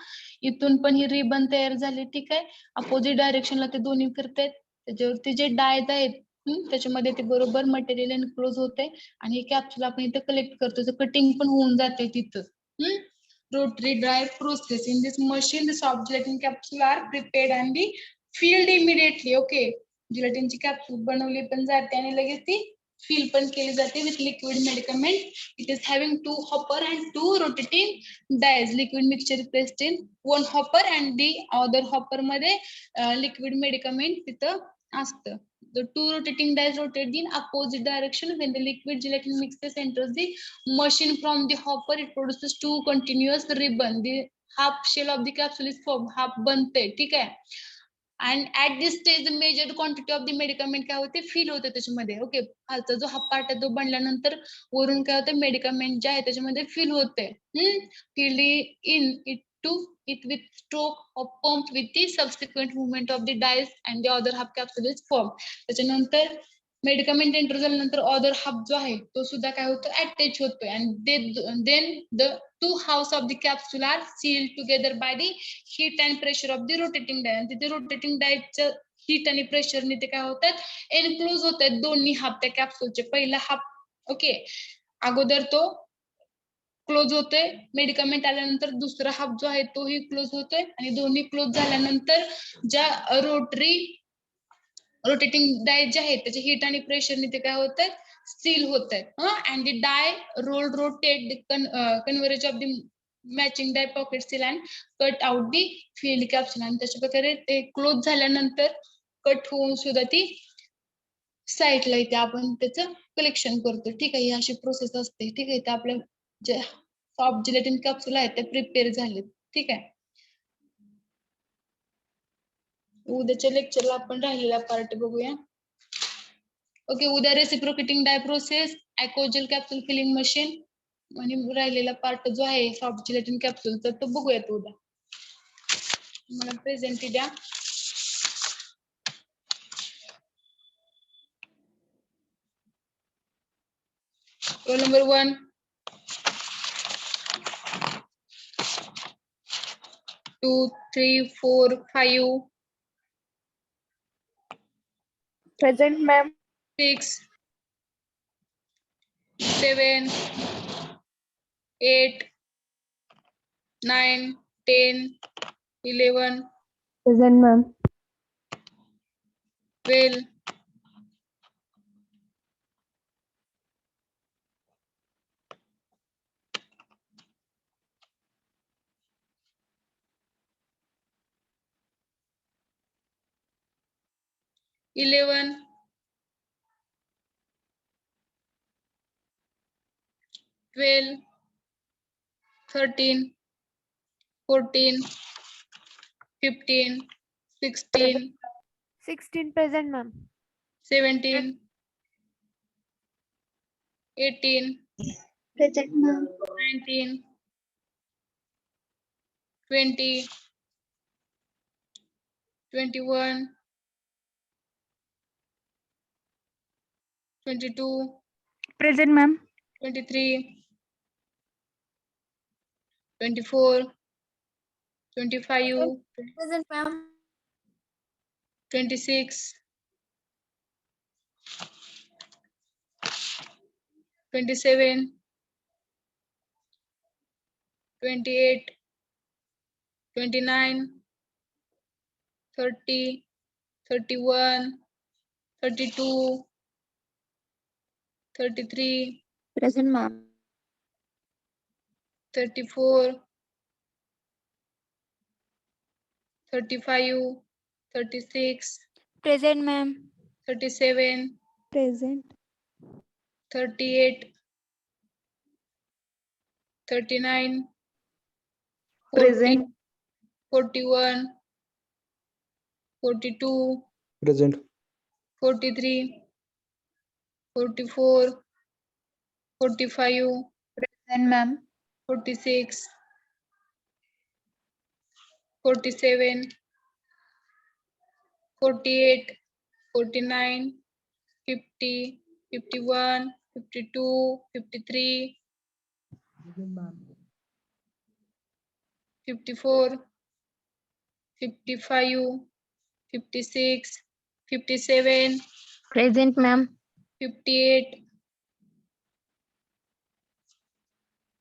[SPEAKER 1] इथून पण ही रिबन तयार झाली. ठीक आहे. अपोजिट डायरेक्शनला ते दोन्ही फिरतायत. त्याच्यावरती जे डायज आहेत त्याच्यामध्ये ते बरोबर मटेरियल एनक्लोज होते आणि हे कॅप्सूल आपण इथं कलेक्ट करतो. कटिंग पण होऊन जाते तिथं. Rotary die process. In this machine the soft gelatin capsule are prepared and be filled immediately. Okay, जिलेटिनची कॅप्सूल बनवली पण जाते आणि लगेच ती fill पण केली जाते with liquid medicament. It is having 2 hopper and 2 rotating dies. Liquid mixture placed in one hopper and the other hopper मध्ये liquid medicament तिथं असतं. The 2 rotating dies rotate in opposite direction. When the liquid gelatin mixes enters the machine from the hopper, it produces 2 continuous ribbon. The half shell of the capsule is formed. half बनते. ठीक आहे. and at this stage the major quantity of the medicament काय होते? Fill होते त्याच्यामध्ये. Okay, खालचा जो हा पार्ट आहे तो बनल्यानंतर वरून काय होते? मेडिकमेंट जे आहे त्याच्यामध्ये फिल होते. Fill in it to it with stroke or pump with the subsequent movement of the dies and the other half capsule is formed. त्याच्यानंतर मेडिकमेंट एंटर झाल्यानंतर अदर हाफ जो आहे तो सुद्धा काय होतो? अटॅच होतोय. and then the two halves of the capsule are sealed together by the heat and pressure of the rotating die. आणि तिथे रोटेटिंग डायचं हीट आणि प्रेशरने ते काय होतात? एनक्लोज होत आहेत दोन्ही हाफ त्या कॅप्सूलचे. पहिला हाफ ओके अगोदर तो क्लोज होतोय. मेडिकमेंट आल्यानंतर दुसरा हाफ जो आहे तोही क्लोज होतोय आणि दोन्ही क्लोज झाल्यानंतर ज्या रोटेटिंग डाय जे आहेत त्याचे हीट आणि प्रेशरने ते काय होत आहेत? सील होत आहेत. And the die roll rotate converge of the matching die pocket seal and cut out the filled capsule. आणि तशा प्रकारे ते क्लोज झाल्यानंतर कट होऊन सुद्धा ती साईडला इथे आपण त्याचं कलेक्शन करतो. ठीक आहे, ही अशी प्रोसेस असते. ठीक आहे, इथे आपल्या जे सॉफ्ट जिलेटिन कॅप्सूल आहेत ते प्रिपेअर झाले. ठीक आहे, उद्याच्या लेक्चरला आपण राहिलेला पार्ट बघूया. ओके, उद्या रेसिप्रोकेटिंग डाय प्रोसेस, ॲक्वाजेल कॅप्सूल फिलिंग मशीन आणि राहिलेला पार्ट जो आहे सॉफ्ट जिलेटिन कॅप्सूलचा तो बघूयात उद्या. मला प्रेझेंट द्या. Roll number 1, 2, 3, 4, 5,
[SPEAKER 2] Present, ma'am.
[SPEAKER 1] 6, 7, 8, 9, 10, 11,
[SPEAKER 2] Present, ma'am.
[SPEAKER 1] 12, 11, 12, 13, 14, 15, 16,
[SPEAKER 2] 16 present, ma'am.
[SPEAKER 1] 17, 18,
[SPEAKER 2] Present, ma'am.
[SPEAKER 1] 19, 20, 21, 22,
[SPEAKER 2] Present, ma'am.
[SPEAKER 1] 23, 24, 25,
[SPEAKER 2] Present, ma'am.
[SPEAKER 1] 26, 27, 28, 29, 30, 31, 32, 33,
[SPEAKER 2] Present, ma'am.
[SPEAKER 1] 34, 35, 36,
[SPEAKER 2] Present, ma'am.
[SPEAKER 1] 37,
[SPEAKER 2] Present.
[SPEAKER 1] 38, 39, 40,
[SPEAKER 2] Present.
[SPEAKER 1] 41, 42,
[SPEAKER 3] Present.
[SPEAKER 1] 43, 44, 45,
[SPEAKER 2] Present, ma'am.
[SPEAKER 1] 46, 47, 48, 49, 50, 51, 52, 53, 54, 55, 56, 57,
[SPEAKER 2] Present, ma'am.
[SPEAKER 1] 58,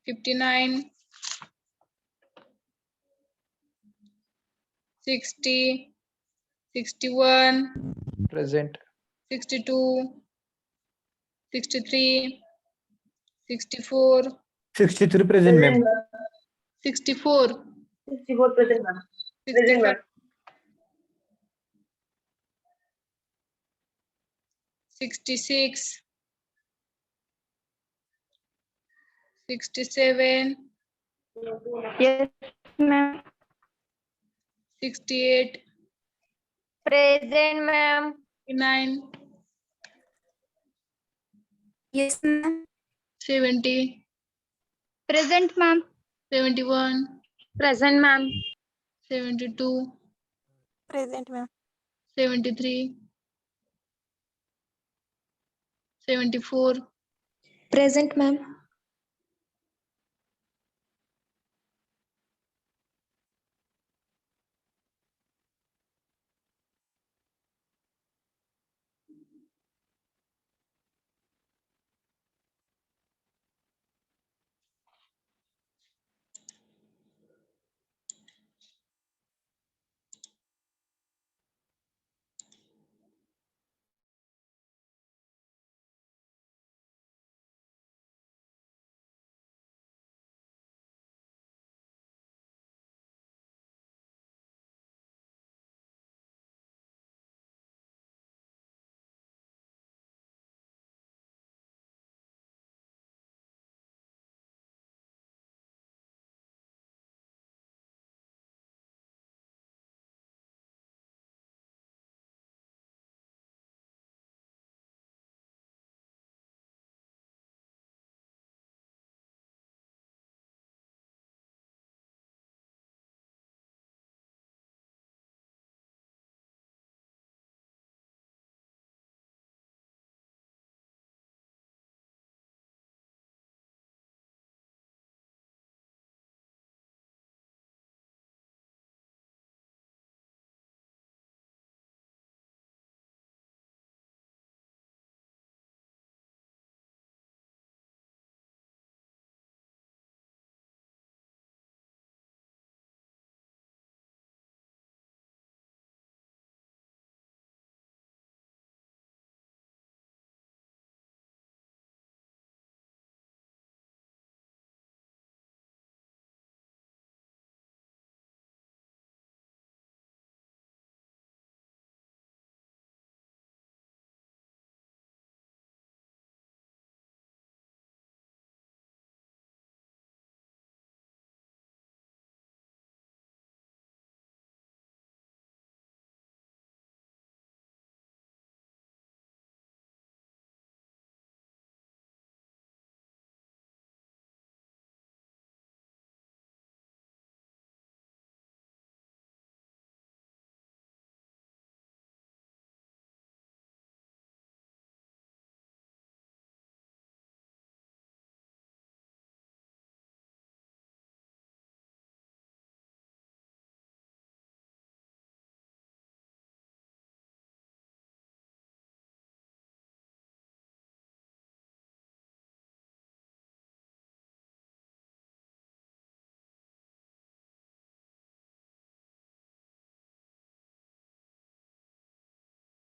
[SPEAKER 1] 59, 60, 61,
[SPEAKER 3] Present.
[SPEAKER 1] 62, 63, 64,
[SPEAKER 3] 63 present, ma'am.
[SPEAKER 1] 64,
[SPEAKER 4] 64 present, ma'am. Present,
[SPEAKER 1] 65,
[SPEAKER 4] ma'am.
[SPEAKER 1] 66, 67,
[SPEAKER 2] Yes, ma'am.
[SPEAKER 1] 68,
[SPEAKER 2] Present, ma'am.
[SPEAKER 1] 69,
[SPEAKER 2] Yes, ma'am.
[SPEAKER 1] 70,
[SPEAKER 2] Present, ma'am.
[SPEAKER 1] 71,
[SPEAKER 2] Present, ma'am.
[SPEAKER 1] 72,
[SPEAKER 2] Present, ma'am.
[SPEAKER 1] 73, 74,
[SPEAKER 2] Present, ma'am.